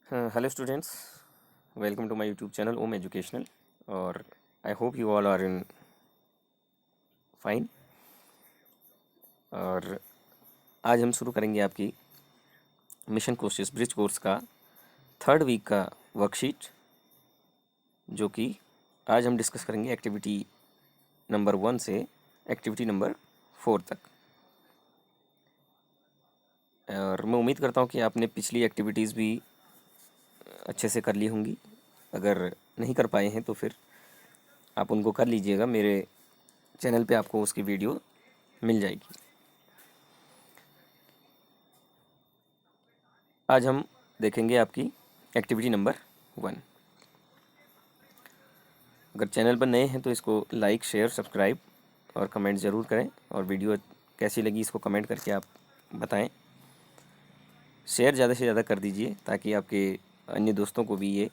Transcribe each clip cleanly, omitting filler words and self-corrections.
Hello students, welcome to my YouTube channel Om Educational और I hope you all are in fine। और आज हम शुरू करेंगे आपकी मिशन कोर्सेज ब्रिज कोर्स का थर्ड वीक का वर्कशीट, जो कि आज हम डिस्कस करेंगे एक्टिविटी नंबर 1 से एक्टिविटी नंबर 4 तक। और मैं उम्मीद करता हूँ कि आपने पिछली एक्टिविटीज़ भी अच्छे से कर ली होंगी। अगर नहीं कर पाए हैं तो फिर आप उनको कर लीजिएगा, मेरे चैनल पे आपको उसकी वीडियो मिल जाएगी। आज हम देखेंगे आपकी एक्टिविटी नंबर 1। अगर चैनल पर नए हैं तो इसको लाइक, शेयर, सब्सक्राइब और कमेंट ज़रूर करें, और वीडियो कैसी लगी इसको कमेंट करके आप बताएं। शेयर ज़्यादा से ज़्यादा कर दीजिए ताकि आपके अन्य दोस्तों को भी ये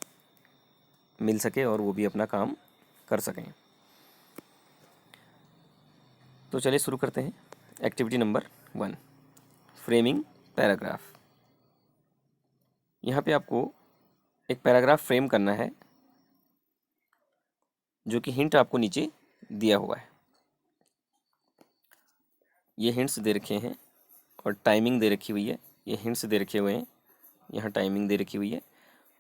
मिल सके और वो भी अपना काम कर सकें। तो चलिए शुरू करते हैं। Activity number 1, framing paragraph. यहाँ पे आपको एक पैराग्राफ फ्रेम करना है, जो कि हिंट आपको नीचे दिया हुआ है। ये हिंट्स दे रखे हैं और टाइमिंग दे रखी हुई है। ये हिंट्स दे रखे हुए हैं, यहाँ टाइमिंग दे रखी हुई है,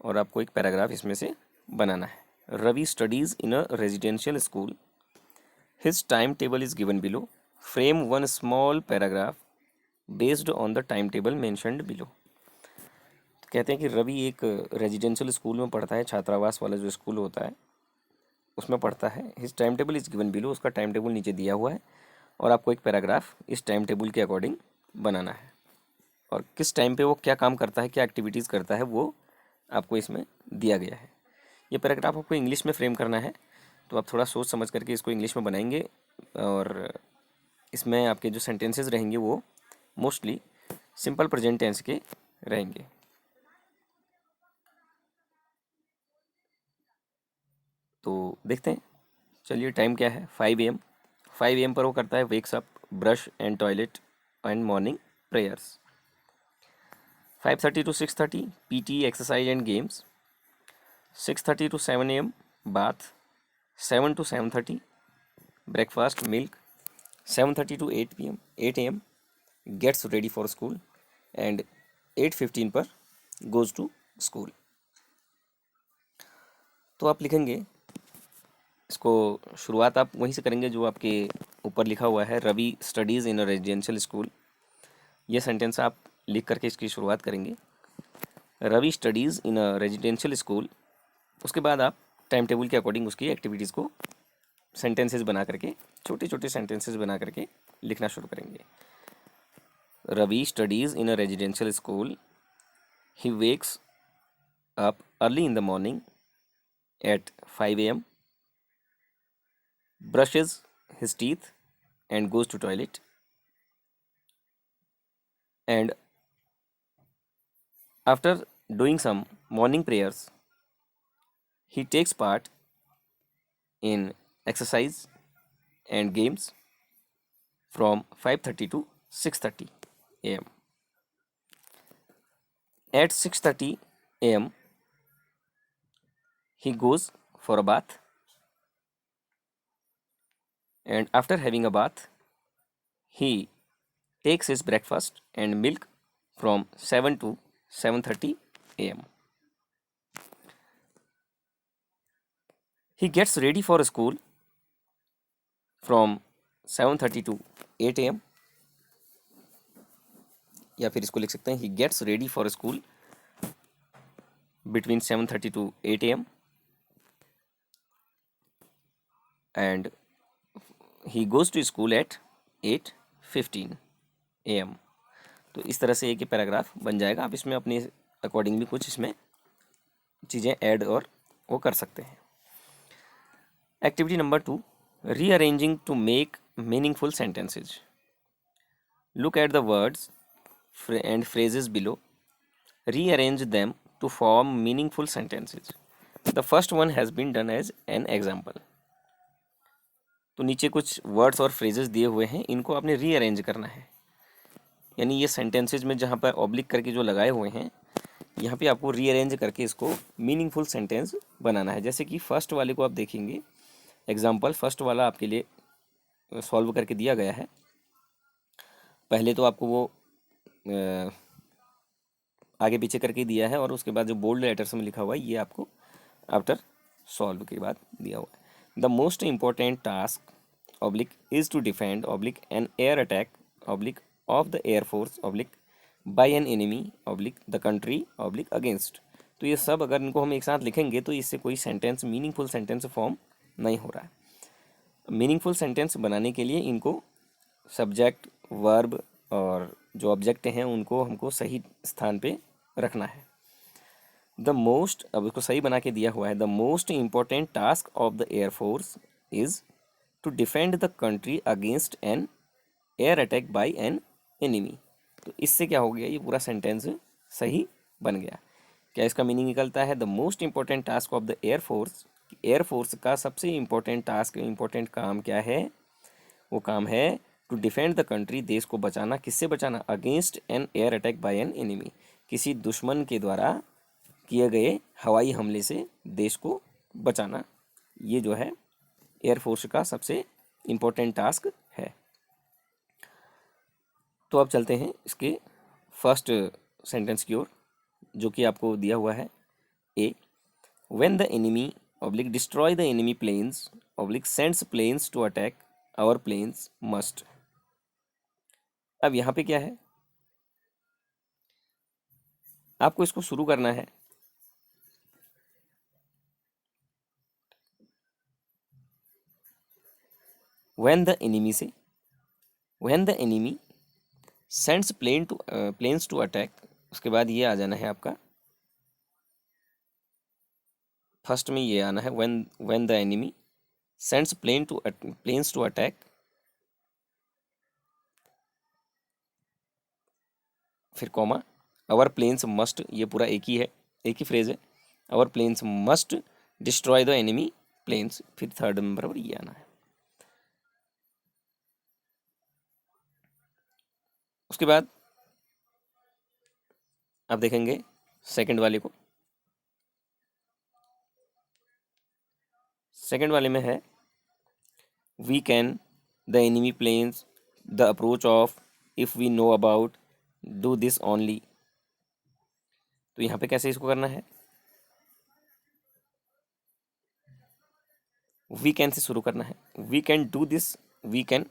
और आपको एक पैराग्राफ इसमें से बनाना है। Ravi studies in a residential school, his time table is given below, frame one small paragraph based on the time table mentioned below. कहते हैं कि रवि एक रेजिडेंशियल स्कूल में पढ़ता है, छात्रावास वाला जो स्कूल होता है उसमें पढ़ता है। His time table is given below, उसका टाइम टेबल नीचे दिया हुआ है, और आपको एक पैराग्राफ इस टाइम टेबल के अकॉर्डिंग बनाना है। और किस टाइम पे वो क्या काम करता है, क्या एक्टिविटीज़ करता है, वो आपको इसमें दिया गया है। ये पैराग्राफ आपको इंग्लिश में फ्रेम करना है, तो आप थोड़ा सोच समझ करके इसको इंग्लिश में बनाएंगे, और इसमें आपके जो सेंटेंसेस रहेंगे वो मोस्टली सिंपल प्रेजेंट टेंस के रहेंगे। तो देखते हैं। चलिए, टाइम क्या है? 5 AM। 5 AM पर वो करता है wakes up, brush and toilet and morning prayers. 5:30 to 6:30 PT, exercise and games. 6:30 to 7 AM bath। 7 to 7:30 breakfast, milk। 7:30 to 8 PM 8 AM gets ready for school, and 8:15 पर goes to school। तो आप लिखेंगे इसको, शुरुआत आप वहीं से करेंगे जो आपके ऊपर लिखा हुआ है, Ravi studies in a residential school. ये सेंटेंस आप लिख करके इसकी शुरुआत करेंगे, Ravi studies in a residential school. उसके बाद आप टाइम टेबल के अकॉर्डिंग उसकी एक्टिविटीज़ को सेंटेंसेस बना करके, छोटे छोटे सेंटेंसेस बना करके लिखना शुरू करेंगे। Ravi studies in a residential school, he wakes up early in the morning at 5 AM, brushes his teeth and goes to toilet, and after doing some morning prayers he takes part in exercise and games from 5:30 to 6:30 AM. At 6:30 AM he goes for a bath, and after having a bath he takes his breakfast and milk from 7 to 7:30 AM. He gets ready for school from 7:30 to 8 AM, या फिर इसको लिख सकते हैं, he gets ready for school between 7:30 to 8 AM, and he goes to school at 8:15 AM। तो इस तरह से एक ही पैराग्राफ बन जाएगा। आप इसमें अपने अकॉर्डिंग भी कुछ इसमें चीज़ें ऐड और वो कर सकते हैं। Activity number 2, rearranging to make meaningful sentences. Look at the words and phrases below, rearrange them to form meaningful sentences. The first one has been done as an example. तो नीचे कुछ वर्ड्स और phrases दिए हुए हैं, इनको आपने rearrange करना है। यानी ये सेंटेंसेज में जहाँ पर ऑब्लिक करके जो लगाए हुए हैं, यहाँ पे आपको रीअरेंज करके इसको मीनिंगफुल सेंटेंस बनाना है। जैसे कि फर्स्ट वाले को आप देखेंगे, एग्जाम्पल फर्स्ट वाला आपके लिए सॉल्व करके दिया गया है। पहले तो आपको वो आगे पीछे करके दिया है, और उसके बाद जो बोल्ड लेटर्स में लिखा हुआ है ये आपको आफ्टर सॉल्व के बाद दिया हुआ है। The most important task oblique is to defend oblique an air attack oblique of the air force oblique by an enemy oblique the country oblique against. तो ये सब अगर इनको हम एक साथ लिखेंगे तो इससे कोई सेंटेंस मीनिंगफुल सेंटेंस फॉर्म नहीं हो रहा है। मीनिंगफुल सेंटेंस बनाने के लिए इनको सब्जेक्ट, वर्ब और जो ऑब्जेक्ट हैं उनको हमको सही स्थान पे रखना है। द मोस्ट, अब इसको सही बना के दिया हुआ है, the most important task of the air force is to defend the country against an air attack by an enemy. तो इससे क्या हो गया, ये पूरा सेंटेंस सही बन गया। क्या इसका मीनिंग निकलता है, the most important task of the air force, air force का सबसे इम्पोर्टेंट टास्क, इम्पोर्टेंट काम क्या है, वो काम है टू डिफेंड द कंट्री, देश को बचाना। किससे बचाना, against an air attack by an enemy, किसी दुश्मन के द्वारा किए गए हवाई हमले से देश को बचाना। ये जो है एयरफोर्स का सबसे इम्पोर्टेंट टास्क है। तो अब चलते हैं इसके फर्स्ट सेंटेंस की ओर, जो कि आपको दिया हुआ है। A, when the enemy oblique destroy the enemy planes oblique sends planes to attack our planes must. अब यहाँ पे क्या है, आपको इसको शुरू करना है व्हेन द एनिमी से। When the enemy sends planes to attack, उसके बाद ये आ जाना है आपका, फर्स्ट में ये आना है when the enemy sends planes to attack, फिर कॉमा, आवर प्लेन्स मस्ट, ये पूरा एक ही है, एक ही फ्रेज है, our planes must destroy the enemy planes, फिर थर्ड नंबर पर ये आना है। उसके बाद आप देखेंगे सेकंड वाले को, सेकंड वाले में है we can the enemy planes the approach of if we know about do this only. तो यहाँ पे कैसे इसको करना है, वी कैन से शुरू करना है, we can do this, we can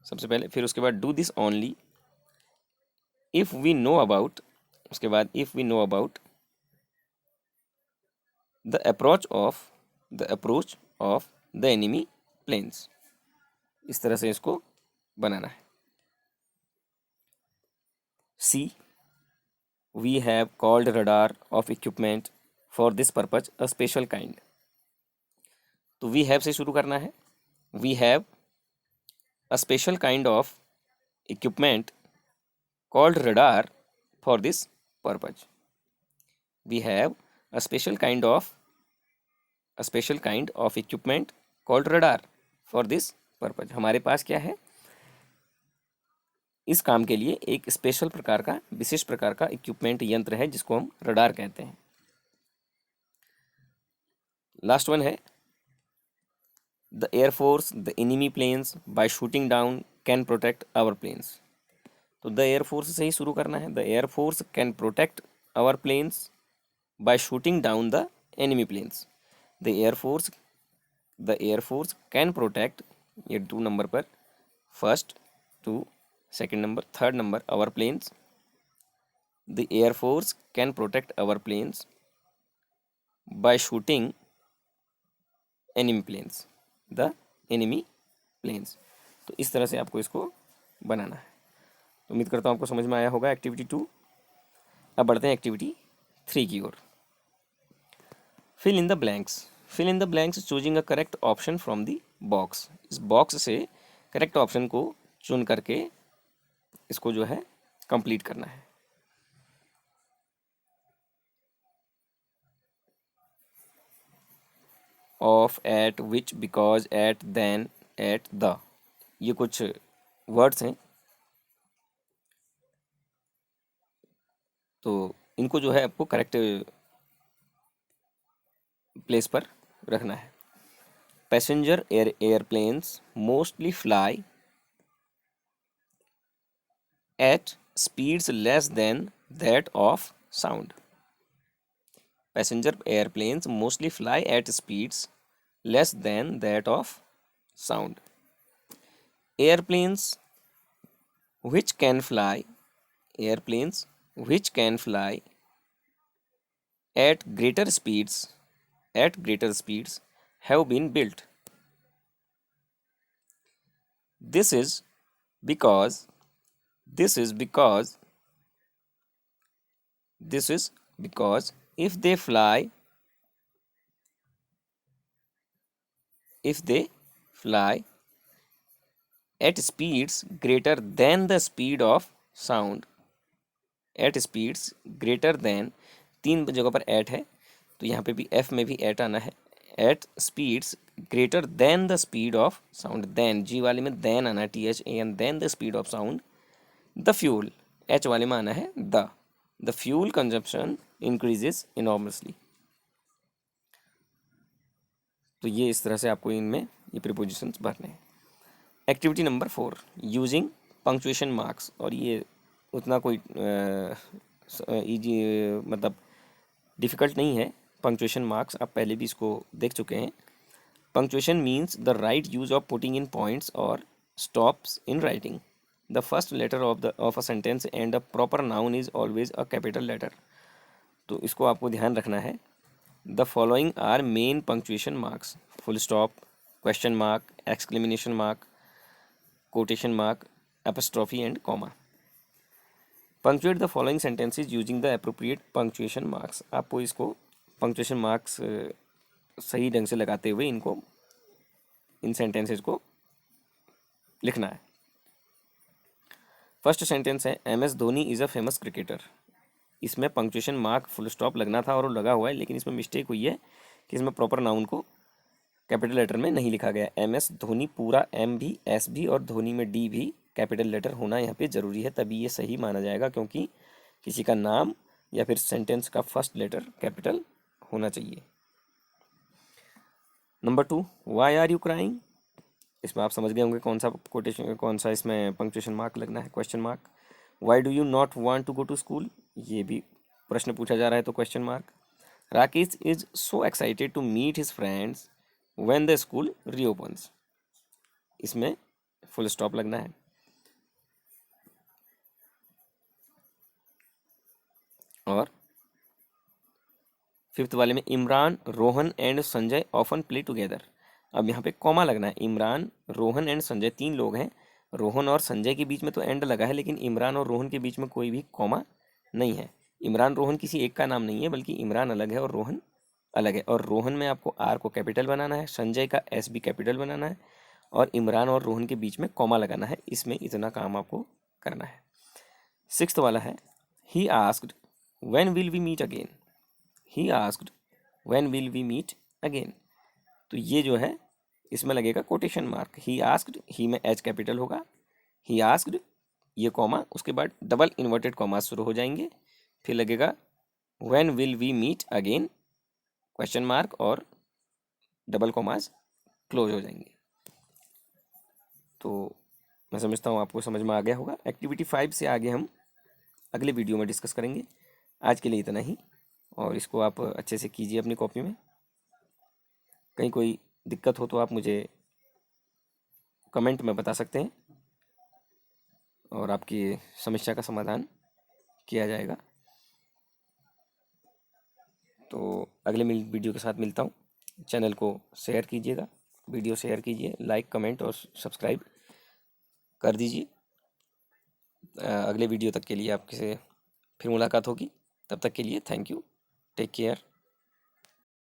सबसे पहले, फिर उसके बाद do this only if we know about, उसके बाद if we know about the approach of the enemy planes. इस तरह से इसको बनाना है। See, we have called radar of equipment for this purpose a special kind. तो वी हैव से शुरू करना है, we have a special kind of equipment called radar for this purpose. We have a special kind of equipment called radar for this purpose. हमारे पास क्या है, इस काम के लिए एक स्पेशल प्रकार का, विशेष प्रकार का इक्विपमेंट, यंत्र है जिसको हम रडार कहते हैं। लास्ट वन है the air force the enemy planes by shooting down can protect our planes. तो द एयरफोर्स से ही शुरू करना है, the air force can protect our planes by shooting down the enemy planes. The Air Force can protect, ये 2 number पर, first 2, second number, third number our planes. The Air Force can protect our planes by shooting enemy planes, the enemy planes. तो इस तरह से आपको इसको बनाना है। तो उम्मीद करता हूँ आपको समझ में आया होगा एक्टिविटी 2। अब बढ़ते हैं एक्टिविटी 3 की ओर। Fill in the blanks, fill in the blanks choosing a correct option from the box. इस बॉक्स से करेक्ट ऑप्शन को चुन करके इसको जो है कंप्लीट करना है। Of, at, which, because, at, then, at, the, ये कुछ वर्ड्स हैं। तो इनको जो है आपको करेक्ट प्लेस पर रखना है। Passenger airplanes mostly fly at speeds less than that of sound. Passenger airplanes mostly fly at speeds less than that of sound. Airplanes which can fly airplanes which can fly at greater speeds have been built. This is because this is because this is because if they fly at speeds greater than the speed of sound, at speeds greater than, तीन जगह पर eight है तो यहाँ पे भी F में भी एट आना है। At speeds greater than the speed of sound, then G वाले में देन आना है, T H A N, then the speed of sound, the fuel H वाले में आना है the fuel consumption increases enormously. तो ये इस तरह से आपको इनमें ये प्रीपोजिशंस भरने हैं। Activity number 4 using punctuation marks, और ये उतना कोई इजी मतलब डिफ़िकल्ट नहीं है। पंक्चुएशन मार्क्स आप पहले भी इसको देख चुके हैं। Punctuation means the right use of putting in points और stops in writing the first letter of a sentence and a proper noun is always a capital letter. तो इसको आपको ध्यान रखना है। The following are main punctuation marks: full stop, question mark, exclamation mark, quotation mark, apostrophe and comma. Punctuate the following sentences using the appropriate punctuation marks. आपको इसको punctuation marks सही ढंग से लगाते हुए इनको इन sentences को लिखना है। फर्स्ट सेंटेंस है M S Dhoni is a famous cricketer. इसमें पंक्चुएशन मार्क फुल स्टॉप लगना था और वो लगा हुआ है, लेकिन इसमें मिस्टेक हुई है कि इसमें प्रॉपर नाउन को कैपिटल लेटर में नहीं लिखा गया। एम एस धोनी पूरा एम भी एस भी और धोनी में डी भी कैपिटल लेटर होना यहाँ पे ज़रूरी है, तभी ये सही माना जाएगा, क्योंकि किसी का नाम या फिर सेंटेंस का फर्स्ट लेटर कैपिटल होना चाहिए। Number 2 why are you crying. इसमें आप समझ गए होंगे कौन सा कोटेशन, कौन सा इसमें पंक्चुएशन मार्क लगना है, question mark. Why do you not want to go to school, ये भी प्रश्न पूछा जा रहा है तो question mark. Rakesh is so excited to meet his friends when the school reopens, इसमें फुल स्टॉप लगना है। और फिफ्थ वाले में Imran, Rohan and Sanjay often play together. अब यहाँ पे कॉमा लगना है। इमरान, रोहन एंड संजय, तीन लोग हैं। रोहन और संजय के बीच में तो एंड लगा है, लेकिन इमरान और रोहन के बीच में कोई भी कॉमा नहीं है। इमरान रोहन किसी एक का नाम नहीं है, बल्कि इमरान अलग है और रोहन अलग है। और रोहन में आपको आर को कैपिटल बनाना है, संजय का एस भी कैपिटल बनाना है, और इमरान और रोहन के बीच में कॉमा लगाना है। इसमें इतना काम आपको करना है। सिक्स्थ वाला है he asked when will we meet again. He asked when will we meet again, तो ये जो है इसमें लगेगा quotation mark. He asked, he में एच कैपिटल होगा, ही आस्क्ड ये कॉमा, उसके बाद डबल इन्वर्टेड कॉमा शुरू हो जाएंगे, फिर लगेगा when will we meet again question mark और डबल कॉमास क्लोज हो जाएंगे। तो मैं समझता हूँ आपको समझ में आ गया होगा। एक्टिविटी 5 से आगे हम अगले वीडियो में डिस्कस करेंगे। आज के लिए इतना ही, और इसको आप अच्छे से कीजिए अपनी कॉपी में। कहीं कोई दिक्कत हो तो आप मुझे कमेंट में बता सकते हैं और आपकी समस्या का समाधान किया जाएगा। तो अगले वीडियो के साथ मिलता हूँ। चैनल को शेयर कीजिएगा, वीडियो शेयर कीजिए, लाइक कमेंट और सब्सक्राइब कर दीजिए। अगले वीडियो तक के लिए आपसे फिर मुलाकात होगी। तब तक के लिए थैंक यू, टेक केयर।